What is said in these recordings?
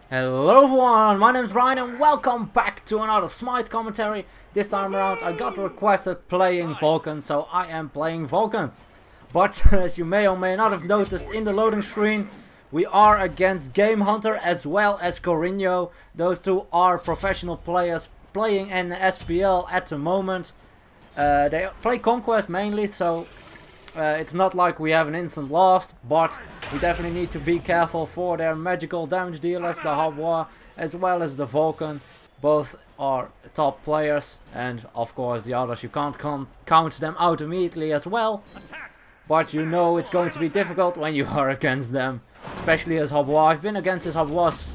Hello everyone, my name is Brian and welcome back to another Smite commentary. This time around I got requested playing Vulcan, so I am playing Vulcan. But as you may or may not have noticed in the loading screen, we are against Gamehunter as well as Korinyo. Those two are professional players playing in the SPL at the moment. They play Conquest mainly, so it's not like we have an instant loss, but we definitely need to be careful for their magical damage dealers, the Habois as well as the Vulcan. Both are top players, and of course the others you can't count them out immediately as well. But you know it's going to be difficult when you are against them, especially as Habois. I've been against his Habois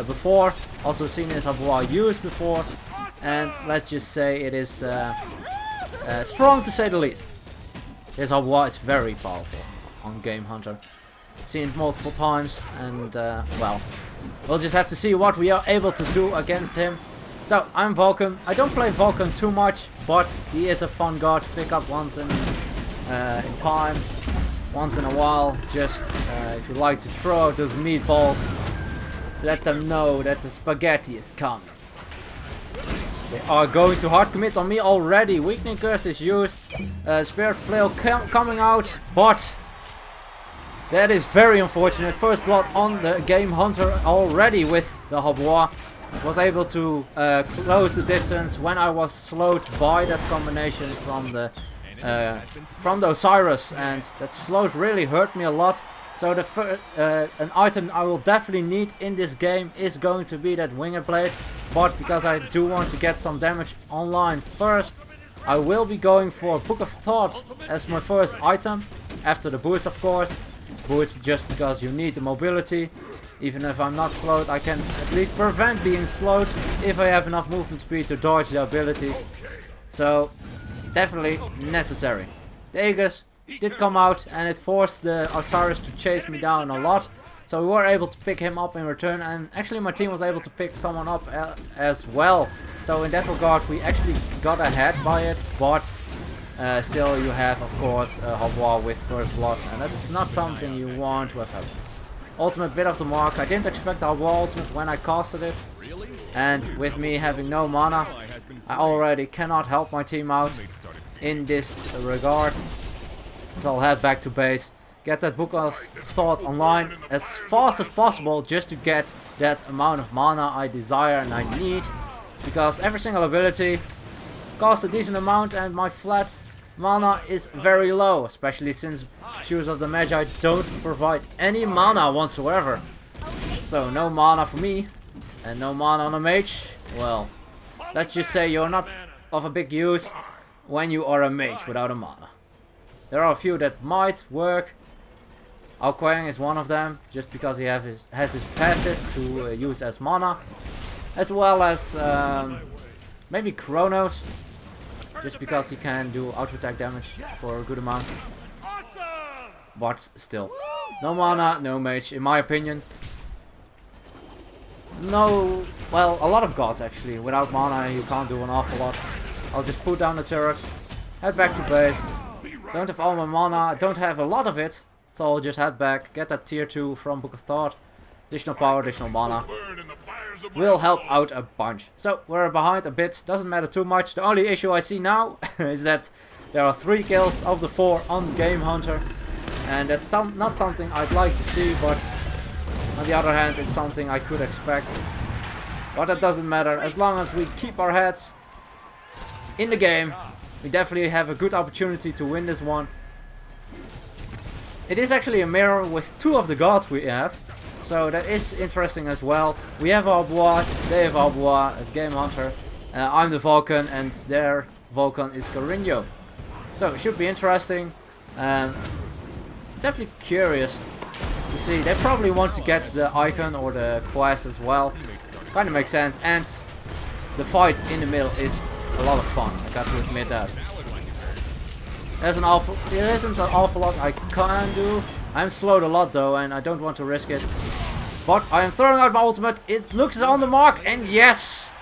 before, also seen his Habois used before, and let's just say it is strong to say the least. This Habois is very powerful on Gamehunter. Seen it multiple times, and well, we'll just have to see what we are able to do against him. So I'm Vulcan. I don't play Vulcan too much, but he is a fun guard to pick up once in time, once in a while. Just if you like to throw out those meatballs, let them know that the spaghetti is coming. They are going to hard commit on me already. Weakening curse is used. Spirit flail coming out, but that is very unfortunate. First blood on the Gamehunter already with the Habois. Was able to close the distance when I was slowed by that combination from the Osiris, and that slows really hurt me a lot. So an item I will definitely need in this game is going to be that winged blade. But because I do want to get some damage online first, I will be going for Book of Thought as my first item. After the boost, of course. Boost just because you need the mobility. Even if I'm not slowed, I can at least prevent being slowed if I have enough movement speed to dodge the abilities. So definitely necessary. The Aegis did come out and it forced the Osiris to chase me down a lot. So we were able to pick him up in return, and actually my team was able to pick someone up as well. So in that regard we actually got ahead by it, but still you have of course Habois with first blood, and that's not something you want to have happen. Ultimate bit of the mark. I didn't expect the Habois ultimate when I casted it, and with me having no mana I already cannot help my team out in this regard. So I'll head back to base, get that Book of Thought online as fast as possible just to get that amount of mana I desire and I need. Because every single ability costs a decent amount and my flat mana is very low. Especially since Shoes of the Magi don't provide any mana whatsoever. So no mana for me and no mana on a mage. Well, let's just say you're not of a big use when you are a mage without a mana. There are a few that might work. Aokuang is one of them, just because he has his passive to use as mana. As well as maybe Kronos, just because he can do auto attack damage for a good amount. But still, no mana, no mage, in my opinion. No, well, a lot of gods actually. Without mana you can't do an awful lot. I'll just put down the turret, head back to base. Don't have all my mana, I don't have a lot of it, so I'll just head back, get that tier 2 from Book of Thought. Additional power, additional mana. Will help out a bunch. So we're behind a bit, doesn't matter too much. The only issue I see now is that there are 3 kills of the 4 on Gamehunter. And that's not something I'd like to see, but on the other hand it's something I could expect. But that doesn't matter, as long as we keep our heads in the game. We definitely have a good opportunity to win this one. It is actually a mirror with 2 of the gods we have, so that is interesting as well. We have Habois, they have Habois as Gamehunter. I'm the Vulcan and their Vulcan is Korinyo. So it should be interesting. Definitely curious to see. They probably want to get the icon or the quest as well. Kinda makes sense, and the fight in the middle is a lot of fun, I got to admit that. There isn't an awful lot I can do. I'm slowed a lot though, and I don't want to risk it. But I am throwing out my ultimate. It looks on the mark, and yes!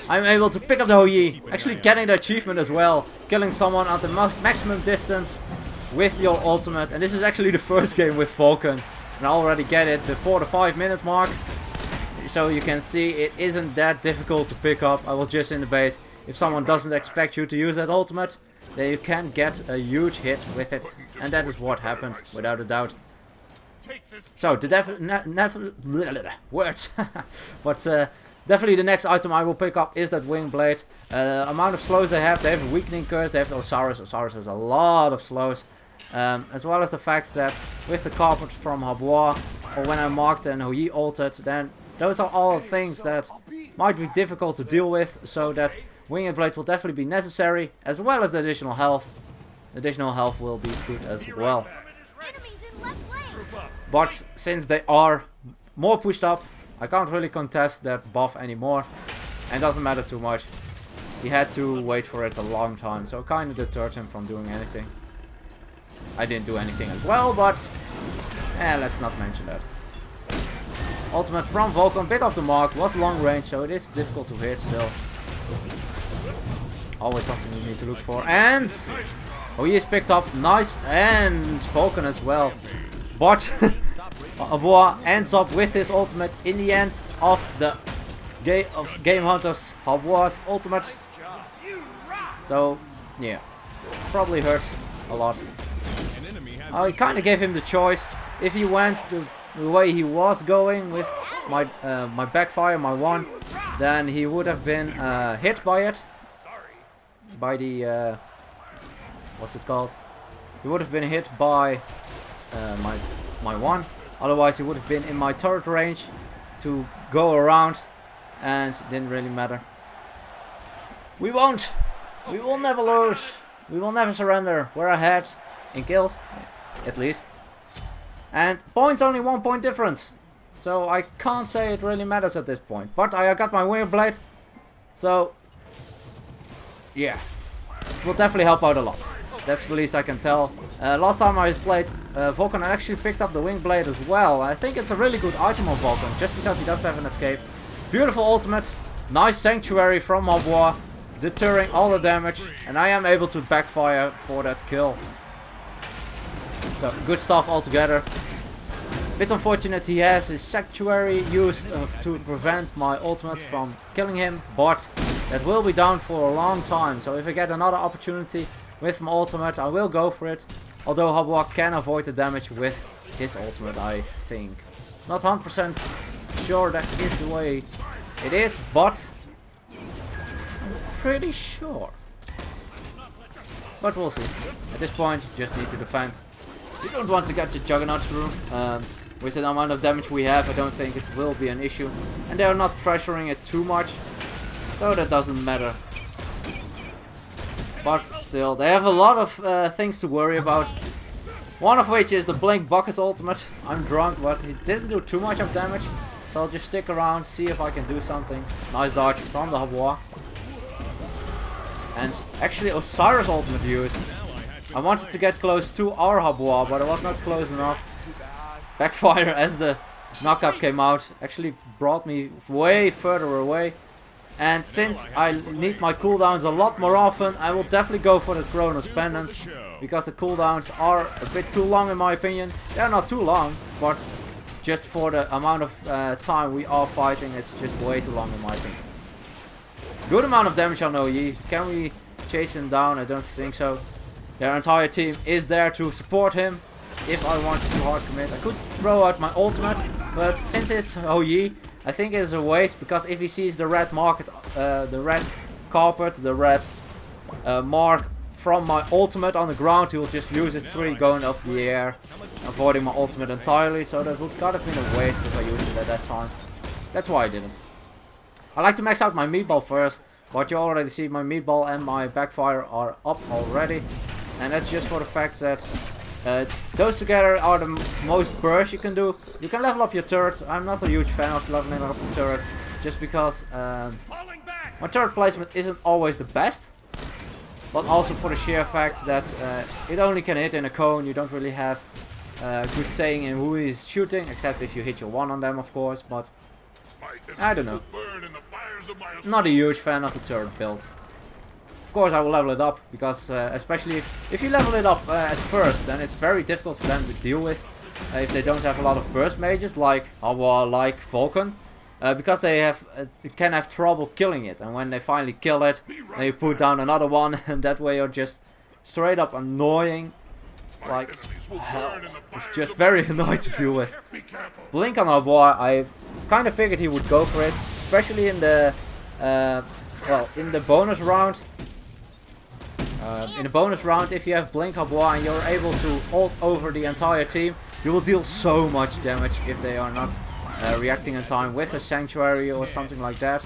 I'm able to pick up the Hou-Yi. Actually getting the achievement as well. Killing someone at the maximum distance with your ultimate. And this is actually the first game with Vulcan. And I already get it, the 4 to 5 minute mark. so you can see it isn't that difficult to pick up. I was just in the base. If someone doesn't expect you to use that ultimate, then you can get a huge hit with it. And that is what happened, without a doubt. So, words. But definitely the next item I will pick up is that wing blade. Amount of slows they have a weakening curse, they have Osiris. Osiris has a lot of slows. As well as the fact that with the carpet from Habois, or when I marked and he altered, then those are all things that might be difficult to deal with, so that winged blade will definitely be necessary, as well as the additional health. Additional health will be good as well. But since they are more pushed up, I can't really contest that buff anymore, and doesn't matter too much. He had to wait for it a long time, so it kind of deterred him from doing anything. I didn't do anything as well, but let's not mention that. Ultimate from Vulcan, bit off the mark, was long range, so it is difficult to hit still. Always something you need to look for. And he is picked up, nice, and Vulcan as well. But Habois ends up with his ultimate in the end of the Gamehunter's Habois' ultimate. So yeah, probably hurts a lot. I kind of gave him the choice. If he went the way he was going with my backfire, my one, then he would have been hit by it. By the what's it called? He would have been hit by my one. Otherwise, he would have been in my turret range to go around, and it didn't really matter. We won't. We will never lose. We will never surrender. We're ahead in kills, at least. And points, only 1 point difference. So I can't say it really matters at this point. But I got my winged blade. So yeah, it will definitely help out a lot. That's the least I can tell. Last time I played Vulcan, I actually picked up the winged blade as well. I think it's a really good item on Vulcan, just because he does have an escape. Beautiful ultimate. Nice sanctuary from Habois, deterring all the damage. And I am able to backfire for that kill. So, good stuff altogether. Bit unfortunate he has his sanctuary used to prevent my ultimate from killing him, but that will be down for a long time. So if I get another opportunity with my ultimate, I will go for it. Although Habois can avoid the damage with his ultimate, I think. Not 100% sure that is the way it is, but I'm pretty sure. But we'll see. At this point, you just need to defend. You don't want to get the Juggernaut through. With the amount of damage we have, I don't think it will be an issue. And they are not pressuring it too much, so that doesn't matter. But still, they have a lot of things to worry about. One of which is the Blink Bucket's ultimate. I'm drunk, but he didn't do too much of damage. So I'll just stick around, see if I can do something. Nice dodge from the Habois. And actually Osiris ultimate used. I wanted to get close to our Habois, but I was not close enough. Backfire as the knockup came out actually brought me way further away. And since I need my cooldowns a lot more often, I will definitely go for the Kronos Pendant. Because the cooldowns are a bit too long in my opinion. They're not too long, but just for the amount of time we are fighting, it's just way too long in my opinion. Good amount of damage on OE. Can we chase him down? I don't think so. Their entire team is there to support him. If I wanted to hard commit, I could throw out my ultimate, but since it's OE, I think it's a waste, because if he sees the red market, the red carpet, the red mark from my ultimate on the ground, he will just use it free going up the air, avoiding my ultimate entirely. So that would kind of been a waste if I used it at that time. That's why I didn't. I like to max out my meatball first, but you already see my meatball and my backfire are up already, and that's just for the fact that those together are the most burst you can do. You can level up your turret. I'm not a huge fan of leveling up the turret, just because my turret placement isn't always the best. But also for the sheer fact that it only can hit in a cone. You don't really have good saying in who is shooting, except if you hit your one on them, of course. But I don't know. Not a huge fan of the turret build. Of course I will level it up, because especially if you level it up as first, then it's very difficult for them to deal with. If they don't have a lot of burst mages like Habois, like Vulcan. because they can have trouble killing it, and when they finally kill it, they put down another one, and that way you're just straight up annoying like hell. It's just very annoying to deal with. Blink on our boy, I kind of figured he would go for it, especially in the well, in the bonus round. In the bonus round, if you have Blink Habois and you're able to ult over the entire team, you will deal so much damage if they are not reacting in time with a Sanctuary or something like that.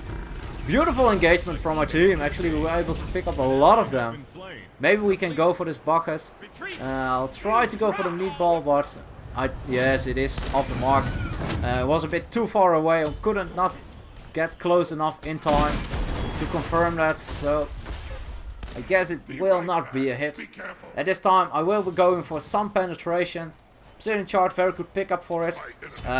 Beautiful engagement from our team. Actually, we were able to pick up a lot of them. Maybe we can go for this Bacchus. I'll try to go for the meatball, but yes, it is off the mark. It was a bit too far away. I couldn't not get close enough in time to confirm that, so I guess it will not be a hit. At this time I will be going for some penetration. Obsidian Shard, very good pickup for it.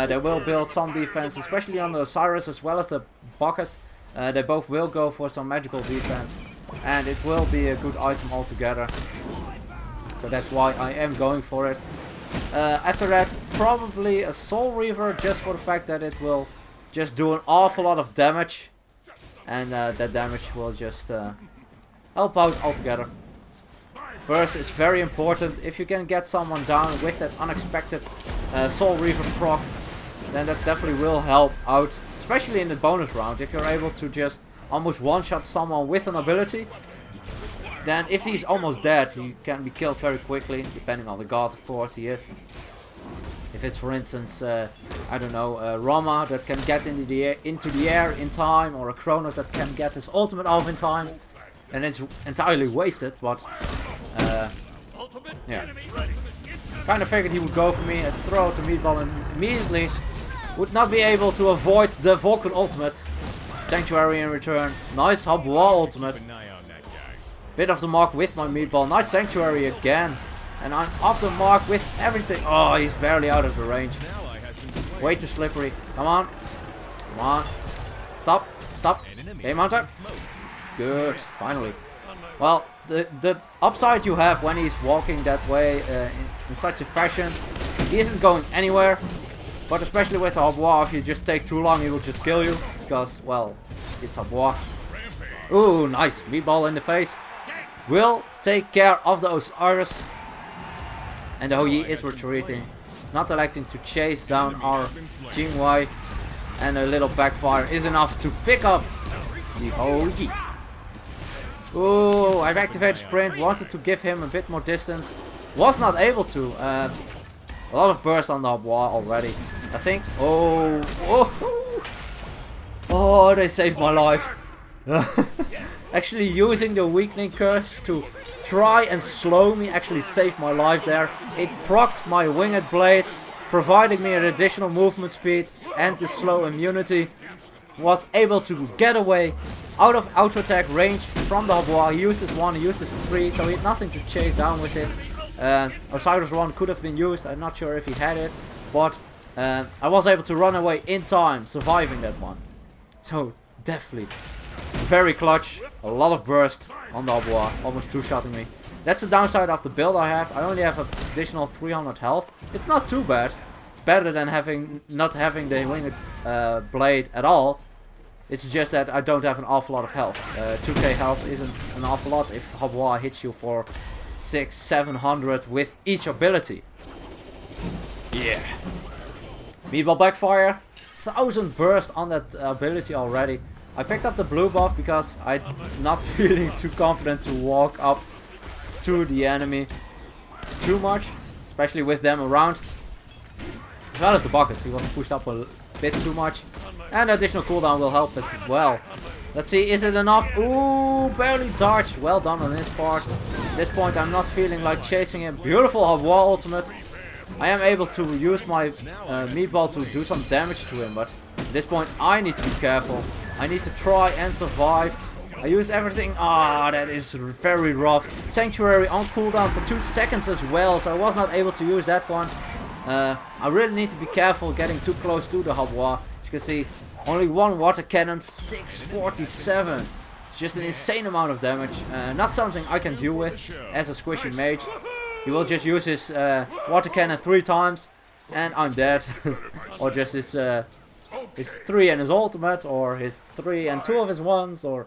They will build some defense, especially on the Osiris as well as the Bacchus. They both will go for some magical defense, and it will be a good item altogether. So that's why I am going for it. After that, probably a Soul Reaver, just for the fact that it will just do an awful lot of damage, and that damage will just help out altogether. Burst is very important. If you can get someone down with that unexpected Soul Reaver proc, then that definitely will help out, especially in the bonus round. If you're able to just almost one-shot someone with an ability, then if he's almost dead, he can be killed very quickly, depending on the god, of course, he is. If it's, for instance, I don't know, Rama that can get into the air in time, or a Kronos that can get his ultimate off in time, and it's entirely wasted, but yeah. Kind of figured he would go for me and throw out the meatball, and immediately would not be able to avoid the Vulcan ultimate. Sanctuary in return. Nice Habois ultimate. Bit of the mark with my meatball. Nice Sanctuary again. And I'm off the mark with everything. Oh, he's barely out of the range. Way too slippery. Come on. Come on. Stop. Stop. Gamehunter. Good. Finally. Well, the upside you have when he's walking that way in such a fashion, he isn't going anywhere. But especially with the Habois, if you just take too long, he will just kill you. Because, well, it's Habois. Ooh, nice. Meatball in the face. Will take care of the Osiris. And the Hou-Yi is retreating. Not electing to chase down our Jingwei. And a little backfire is enough to pick up the Hou-Yi. Ooh, I've activated sprint. Wanted to give him a bit more distance. Was not able to. A lot of burst on the Habois already. I think. Oh, they saved my life. Actually using the weakening curse to try and slow me actually saved my life there. It procced my winged blade, providing me an additional movement speed and the slow immunity. Was able to get away out of auto attack range from the Habois. He used his 1, he used his 3, so he had nothing to chase down with it. Osiris 1 could have been used, I'm not sure if he had it, but I was able to run away in time, surviving that one. So definitely very clutch, a lot of burst on the Habois, almost two-shotting me. That's the downside of the build I have. I only have an additional 300 health. It's not too bad. It's better than not having the winged blade at all. It's just that I don't have an awful lot of health. 2k health isn't an awful lot if Habois hits you for 600-700 with each ability. Yeah. Meatball backfire. 1000 burst on that ability already. I picked up the blue buff because I'm not feeling too confident to walk up to the enemy too much, especially with them around. As well as the Bacchus, he was pushed up a bit too much. And additional cooldown will help as well. Let's see, is it enough? Ooh, barely dodged. Well done on his part. At this point I'm not feeling like chasing him. Beautiful Habois ultimate. I am able to use my meatball to do some damage to him, but at this point I need to be careful. I need to try and survive. I use everything. Ah, that is very rough. Sanctuary on cooldown for 2 seconds as well, so I was not able to use that one. I really need to be careful getting too close to the Habois. As you can see, only 1 water cannon, 647. It's just an insane amount of damage. Not something I can deal with as a squishy mage. He will just use his water cannon 3 times and I'm dead. Or just his his 3 and his ultimate, or his 3 and 2 of his 1s, or...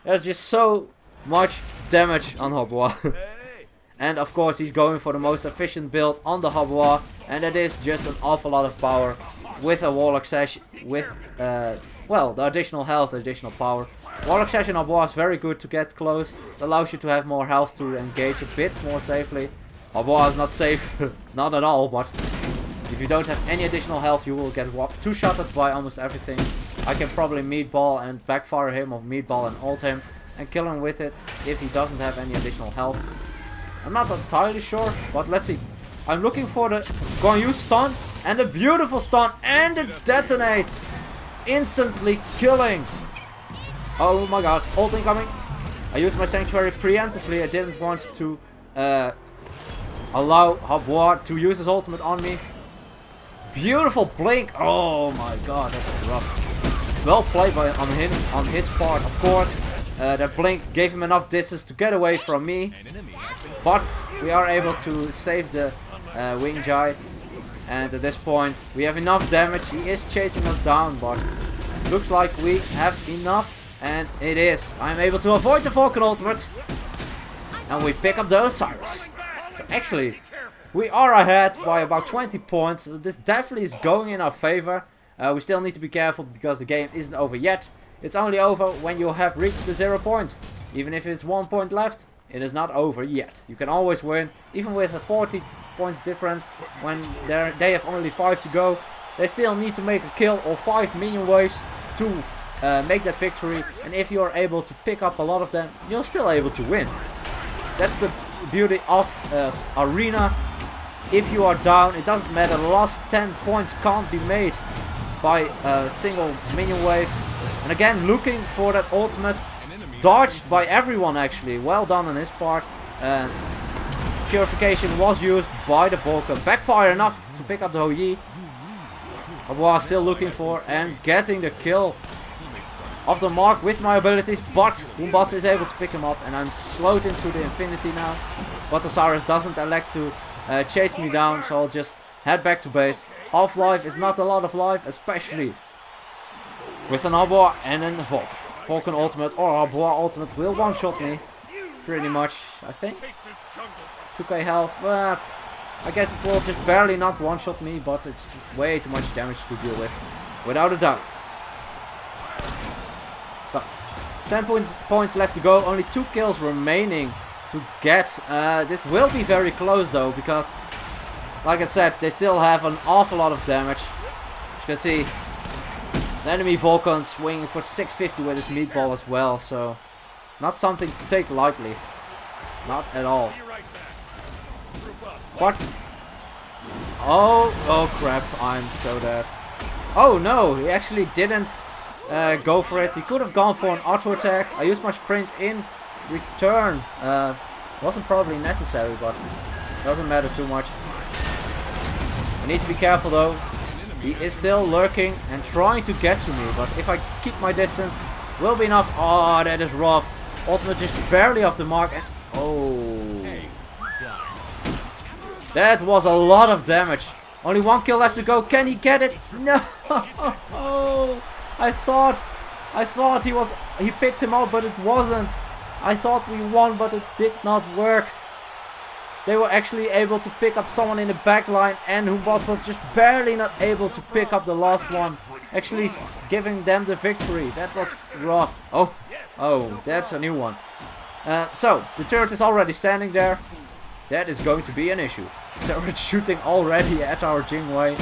There's just so much damage on Habois. And of course he's going for the most efficient build on the Habois, and it is just an awful lot of power with a Warlock Sash, with, well, the additional health, the additional power. Warlock Sash in Habois is very good to get close. It allows you to have more health to engage a bit more safely. Habois is not safe, not at all, but if you don't have any additional health you will get two-shotted by almost everything. I can probably meatball and backfire him, or meatball and ult him, and kill him with it if he doesn't have any additional health. I'm not entirely sure, but let's see. I'm looking for the Korinyo stun, and a beautiful stun, and a detonate! Instantly killing! Oh my god, ult incoming! I used my sanctuary preemptively. I didn't want to allow Habois to use his ultimate on me. Beautiful blink! Oh my god, that was rough. Well played on his part, of course. That blink gave him enough distance to get away from me. But we are able to save the Wing Jai. And at this point we have enough damage. He is chasing us down, but looks like we have enough. And it is. I'm able to avoid the Vulcan ultimate. And we pick up the Osiris. So actually, we are ahead by about 20 points. So this definitely is going in our favor. We still need to be careful because the game isn't over yet. It's only over when you have reached the 0 points. Even if it's 1 point left, it is not over yet. You can always win, even with a 40 points difference. When they have only 5 to go, they still need to make a kill or 5 minion waves to make that victory. And if you're able to pick up a lot of them, you're still able to win. That's the beauty of Arena. If you are down, it doesn't matter. The last 10 points can't be made by a single minion wave. And again, looking for that ultimate, dodged by everyone actually. Well done on his part. Purification was used by the Vulcan. Backfire enough to pick up the Hou-Yi. I was still looking for and getting the kill of the mark with my abilities, but Boombots is able to pick him up, and I'm slowed into the infinity now. But Osiris doesn't elect to chase me down, so I'll just head back to base. Half-life is not a lot of life, especially with an Habois and a Vulcan ultimate, or Habois ultimate will one-shot me. Pretty much, I think. 2k health. I guess it will just barely not one-shot me, but it's way too much damage to deal with. Without a doubt. So, 10 points left to go. Only 2 kills remaining to get. This will be very close though, because, like I said, they still have an awful lot of damage. As you can see, the enemy Vulcan swinging for 650 with his meatball as well. So, not something to take lightly. Not at all. What? Oh crap, I'm so dead. Oh no, he actually didn't go for it. He could have gone for an auto attack. I used my sprint in return. Wasn't probably necessary, but doesn't matter too much. I need to be careful though. He is still lurking and trying to get to me, but if I keep my distance, will be enough. Oh, that is rough. Ultimate just barely off the mark. And oh. That was a lot of damage. Only 1 kill left to go. Can he get it? No. I thought he picked him up, but it wasn't. I thought we won, but it did not work. They were actually able to pick up someone in the back line, and Humbot was just barely not able to pick up the last one. Actually giving them the victory. That was rough. Oh, that's a new one. So, the turret is already standing there. That is going to be an issue. Turret shooting already at our Jingwei.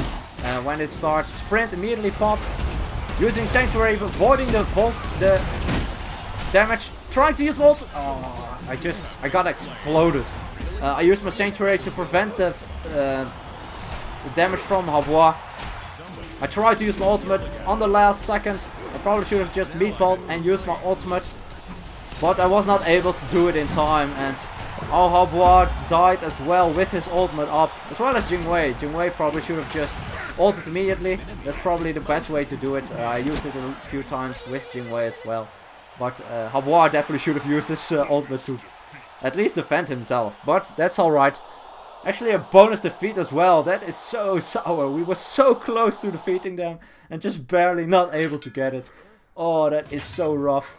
When it starts, sprint immediately popped. Using Sanctuary, avoiding the damage. Trying to use Volt. Oh, I got exploded. I used my Sanctuary to prevent the damage from Habois. I tried to use my ultimate on the last second. I probably should have just meatballed and used my ultimate. But I was not able to do it in time, and oh, Habois died as well with his ultimate up, as well as Jingwei. Jingwei probably should have just ulted immediately. That's probably the best way to do it. I used it a few times with Jingwei as well. But Habois definitely should have used his ultimate to at least defend himself. But that's alright. Actually a bonus defeat as well. That is so sour. We were so close to defeating them and just barely not able to get it. Oh, that is so rough.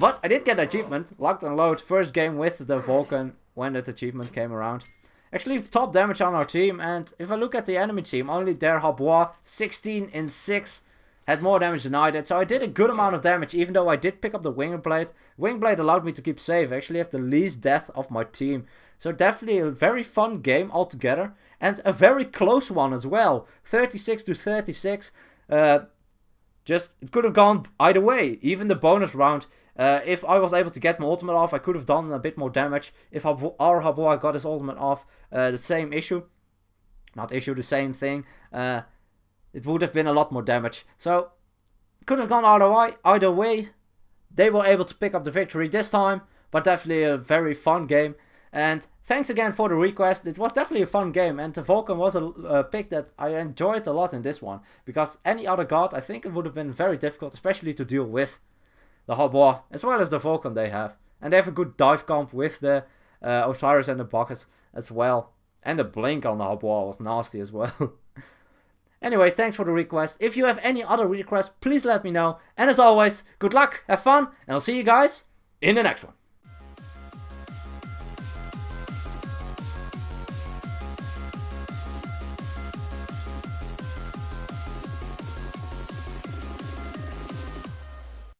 But I did get an achievement. Locked and load. First game with the Vulcan when that achievement came around. Actually top damage on our team. And if I look at the enemy team, only their Habois 16 in 6 had more damage than I did. So I did a good amount of damage even though I did pick up the Winger Blade. Winger Blade allowed me to keep safe. I actually have the least death of my team. So definitely a very fun game altogether. And a very close one as well. 36 to 36. It could have gone either way. Even the bonus round. If I was able to get my ultimate off, I could have done a bit more damage. If our Habois got his ultimate off, the same issue. Not issue, the same thing. It would have been a lot more damage. So, could have gone either way. They were able to pick up the victory this time. But definitely a very fun game. And thanks again for the request. It was definitely a fun game. And the Vulcan was a pick that I enjoyed a lot in this one. Because any other god, I think it would have been very difficult. Especially to deal with the Habois. As well as the Vulcan they have. And they have a good dive comp with the Osiris and the Bacchus as well. And the blink on the Habois was nasty as well. Anyway, thanks for the request. If you have any other requests, please let me know. And as always, good luck, have fun, and I'll see you guys in the next one.